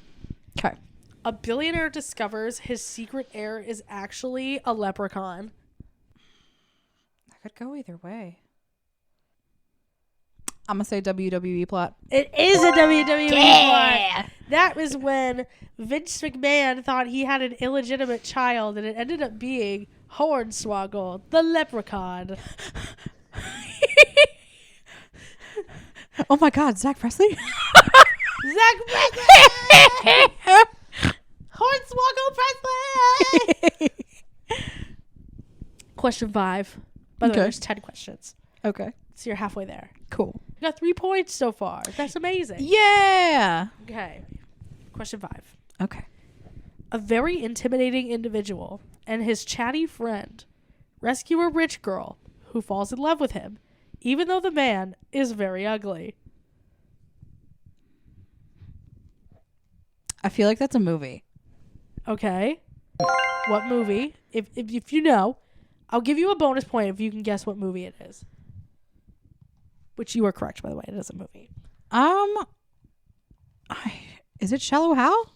Okay. A billionaire discovers his secret heir is actually a leprechaun. I could go either way. I'm going to say WWE plot. It is a WWE plot. That was when Vince McMahon thought he had an illegitimate child, and it ended up being Hornswoggle, the leprechaun. Oh my God, Zach Presley? Zach Presley! Hornswoggle Presley! Question 5. By the way, Okay. there's 10 questions. Okay. So you're halfway there. Cool. You got 3 points so far. That's amazing. Yeah. Okay. Question 5. Okay. A very intimidating individual and his chatty friend rescue a rich girl who falls in love with him, even though the man is very ugly. I feel like that's a movie. Okay. What movie? If you know, I'll give you a bonus point if you can guess what movie it is. Which you are correct, by the way. It is a movie. Is it Shallow Hal?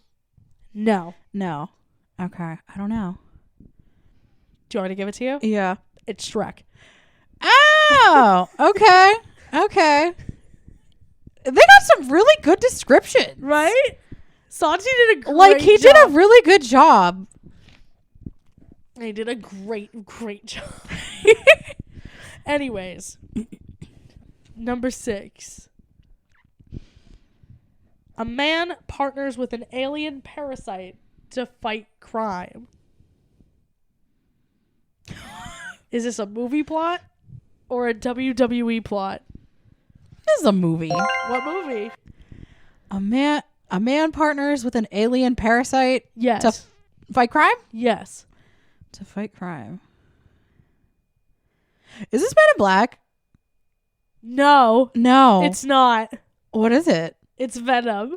No. No. Okay. I don't know. Do you want me to give it to you? Yeah. It's Shrek. Oh, okay. Okay. They got some really good descriptions. Right? Santi did a great Like, he did a job. really good job. He did a great job. Anyways. Number 6. A man partners with an alien parasite to fight crime. Is this a movie plot or a WWE plot? This is a movie. What movie? A man partners with an alien parasite Yes. to fight crime? Yes. To fight crime. Is this Men in Black? No, No. it's not. What is it? It's Venom.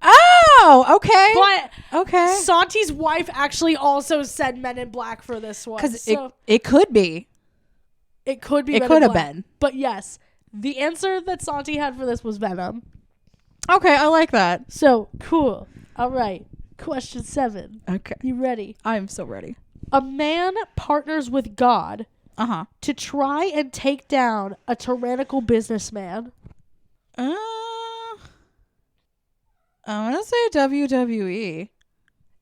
Oh, okay. But Okay. Santi's wife actually also said Men in Black for this one. Because So it could be. it could be It Men could in have Black. been. But yes, the answer that Santi had for this was Venom. Okay, I like that. So, cool. All right. Question 7. Okay. You ready? I'm so ready. A man partners with God Uh-huh. to try and take down a tyrannical businessman. I'm going to say WWE.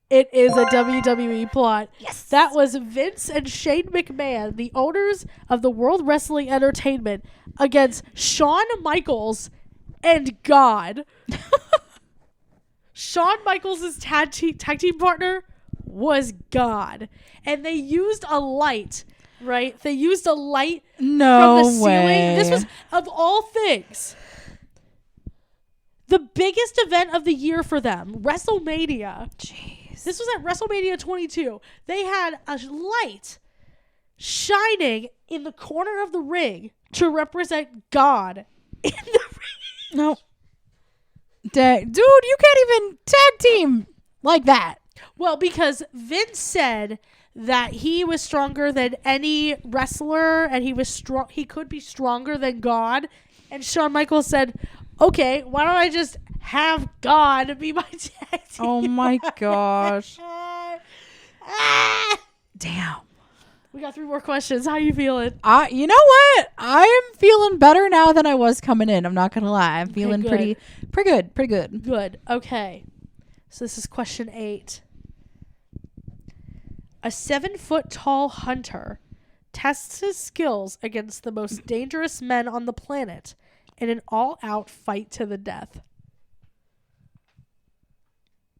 It is a WWE plot. Yes. That was Vince and Shane McMahon, the owners of the World Wrestling Entertainment, against Shawn Michaels and God. Shawn Michaels' tag team partner was God. And they used a light, right? They used a light No from the way. ceiling. This was, of all things, the biggest event of the year for them, WrestleMania. Jeez. This was at WrestleMania 22. They had a light shining in the corner of the ring to represent God in the ring. No. Dude, you can't even tag team like that. Well, because Vince said that he was stronger than any wrestler and he was strong. He could be stronger than God. And Shawn Michaels said, "Okay, why don't I just have God be my tag team?" Oh my gosh. Ah! Damn. We got 3 more questions. How you feeling? You know what? I'm feeling better now than I was coming in. I'm not gonna lie. I'm feeling good. pretty good. Good. Okay. So this is question 8. A 7-foot-tall hunter tests his skills against the most dangerous men on the planet in an all-out fight to the death.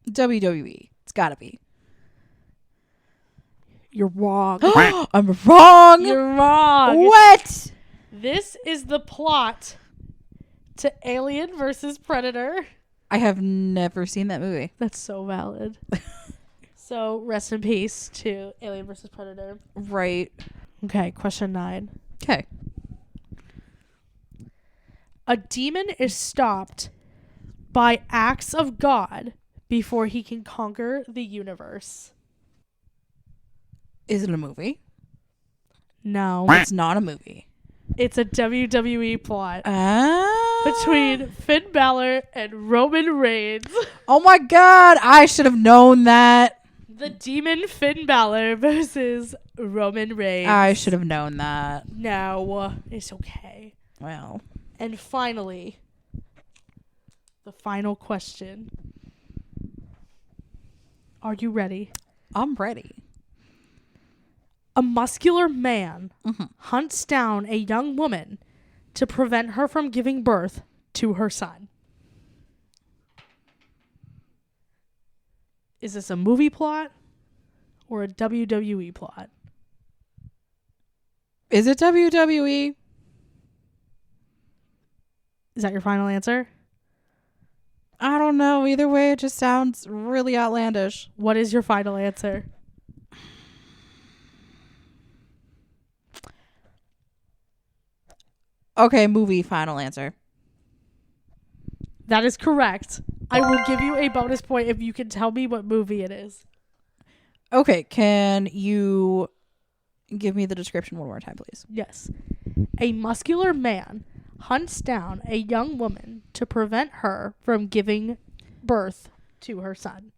WWE. It's gotta be. You're wrong. I'm wrong. You're wrong. What? This is the plot to Alien versus Predator. I have never seen that movie. That's so valid. So rest in peace to Alien versus Predator. Right. Okay, question 9. Okay. A demon is stopped by acts of God before he can conquer the universe. Is it a movie? No. It's not a movie. It's a WWE plot Ah. between Finn Balor and Roman Reigns. Oh my god, I should have known that. The demon Finn Balor versus Roman Reigns. I should have known that. No, it's okay. Well. And finally, the final question. Are you ready? I'm ready. A muscular man hunts down a young woman to prevent her from giving birth to her son. Is this a movie plot or a WWE plot? Is it WWE? Is that your final answer? I don't know. Either way, it just sounds really outlandish. What is your final answer? Okay, movie final answer. That is correct. I will give you a bonus point if you can tell me what movie it is. Okay, can you give me the description one more time, please? Yes. A muscular man hunts down a young woman to prevent her from giving birth to her son.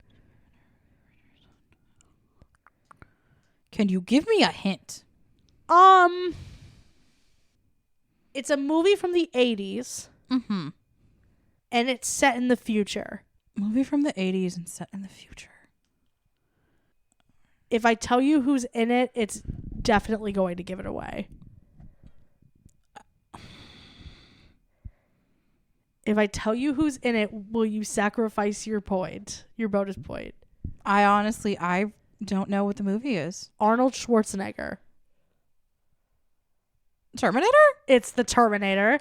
Can you give me a hint? It's a movie from the 80s. Mm-hmm. And it's set in the future. Movie from the 80s and set in the future. If I tell you who's in it, it's definitely going to give it away. If I tell you who's in it, will you sacrifice your point, your bonus point? I don't know what the movie is. Arnold Schwarzenegger. Terminator? It's the Terminator.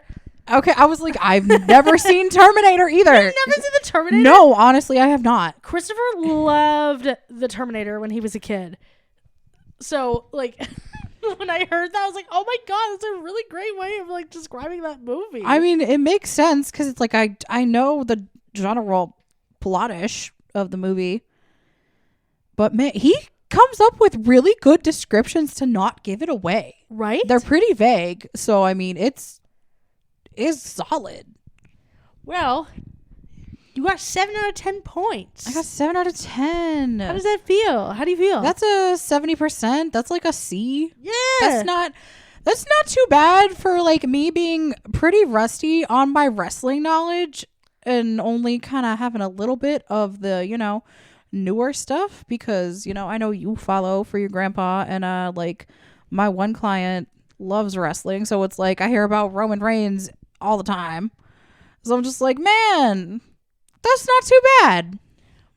Okay, I was like, I've never seen Terminator either. You've never seen the Terminator? No, honestly, I have not. Christopher loved the Terminator when he was a kid. So, like, when I heard that, I was like, oh my god, that's a really great way of, like, describing that movie. I mean, it makes sense because it's like, I know the general plot-ish of the movie. But, man, he comes up with really good descriptions to not give it away. Right? They're pretty vague. So, I mean, it's solid. Well, you got 7 out of 10 points. I got 7 out of 10. How does that feel? How do you feel? That's a 70%. That's like a C. yeah. That's not too bad for like me being pretty rusty on my wrestling knowledge and only kind of having a little bit of the, newer stuff because, I know you follow for your grandpa and like my one client loves wrestling. So it's like I hear about Roman Reigns all the time. So I'm just like, man, that's not too bad.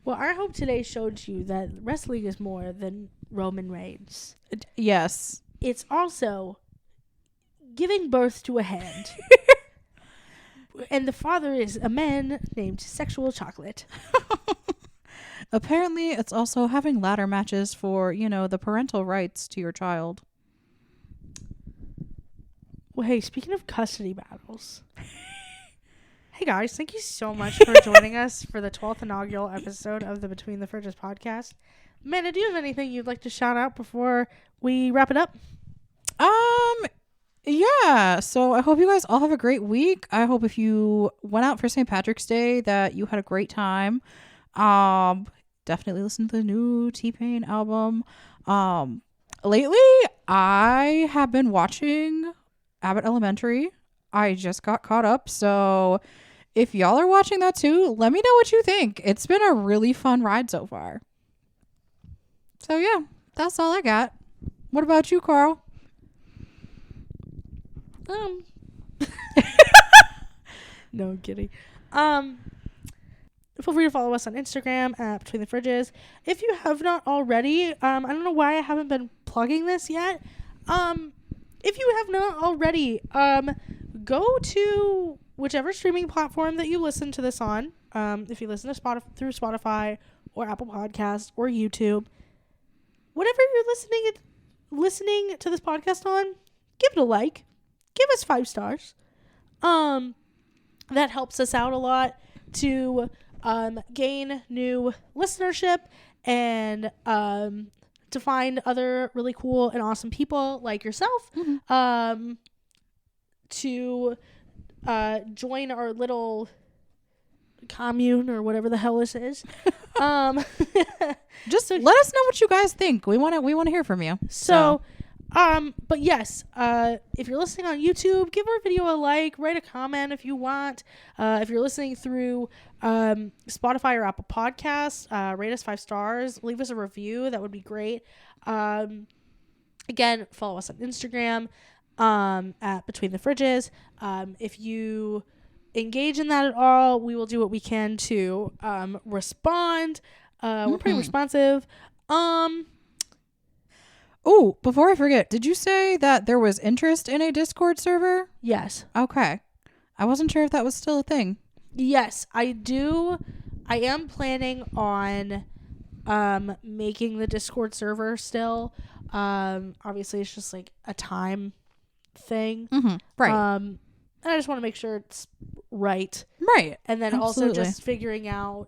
Well, I hope today showed you that wrestling is more than Roman Reigns. Yes. It's also giving birth to a hand. And the father is a man named Sexual Chocolate. Apparently, it's also having ladder matches for, the parental rights to your child. Well, hey, speaking of custody battles. Hey, guys, thank you so much for joining us for the 12th inaugural episode of the Between the Fridges podcast. Amanda, do you have anything you'd like to shout out before we wrap it up? Yeah, so I hope you guys all have a great week. I hope if you went out for St. Patrick's Day that you had a great time. Definitely listen to the new T-Pain album. Lately, I have been watching Abbott Elementary. I just got caught up, so if y'all are watching that too, let me know what you think. It's been a really fun ride so far. So yeah, that's all I got. What about you, Carl? No, I'm kidding. Feel free to follow us on Instagram at Between the Fridges. If you have not already, I don't know why I haven't been plugging this yet. If you have not already, go to whichever streaming platform that you listen to this on. If you listen to through Spotify or Apple Podcasts or YouTube, whatever you're listening to this podcast on, give it a like. Give us 5 stars. that helps us out a lot to gain new listenership and to find other really cool and awesome people like yourself to join our little commune or whatever the hell this is. Just let us know what you guys think. We want to hear from you. So, but yes, if you're listening on YouTube, give our video a like, write a comment if you want. If you're listening through Spotify or Apple Podcasts, rate us 5 stars, leave us a review. That would be great. Again, follow us on Instagram at Between the Fridges. If you engage in that at all, we will do what we can to respond. We're pretty responsive. Oh, before I forget, did you say that there was interest in a Discord server? Yes. Okay. I wasn't sure if that was still a thing. Yes, I do. I am planning on making the Discord server still. Obviously, it's just like a time thing. Right. And I just want to make sure it's right. Right. And then Absolutely. also just figuring out,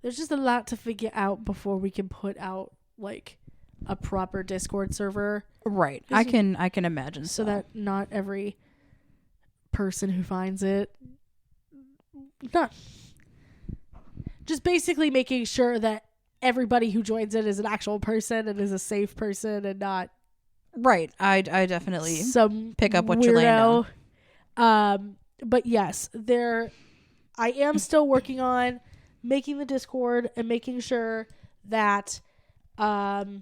there's just a lot to figure out before we can put out like a proper Discord server. Right. I can imagine So that not every person who finds it, not just basically making sure that everybody who joins it is an actual person and is a safe person and not right. I definitely some pick up what you're laying down. But yes, I am still working on making the Discord and making sure that it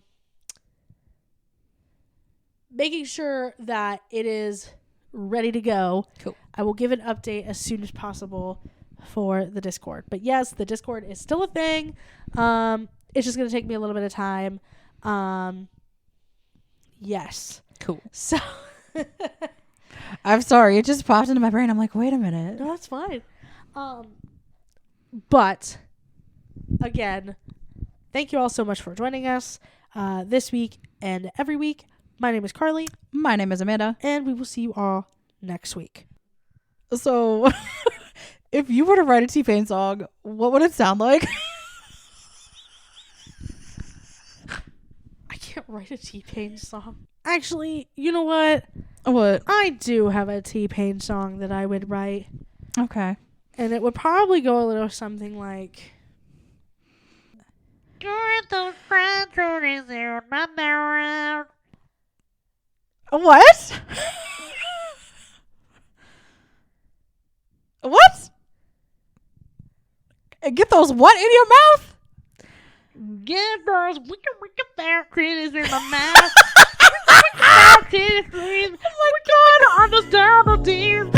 is ready to go. Cool. I will give an update as soon as possible for the Discord. But yes, the Discord is still a thing. It's just going to take me a little bit of time. Yes. Cool. So I'm sorry. It just popped into my brain. I'm like, wait a minute. no, that's fine. But again, thank you all so much for joining us this week and every week. My name is Carly. My name is Amanda. And we will see you all next week. So, if you were to write a T-Pain song, what would it sound like? I can't write a T-Pain song. Actually, you know what? What? I do have a T-Pain song that I would write. Okay. And it would probably go a little something like... You're the friend who is your number around. What? What? Get those what in your mouth? Get those wicked fat critters in my mouth. Wicked fat titties, please. Oh my god. Understand the tears.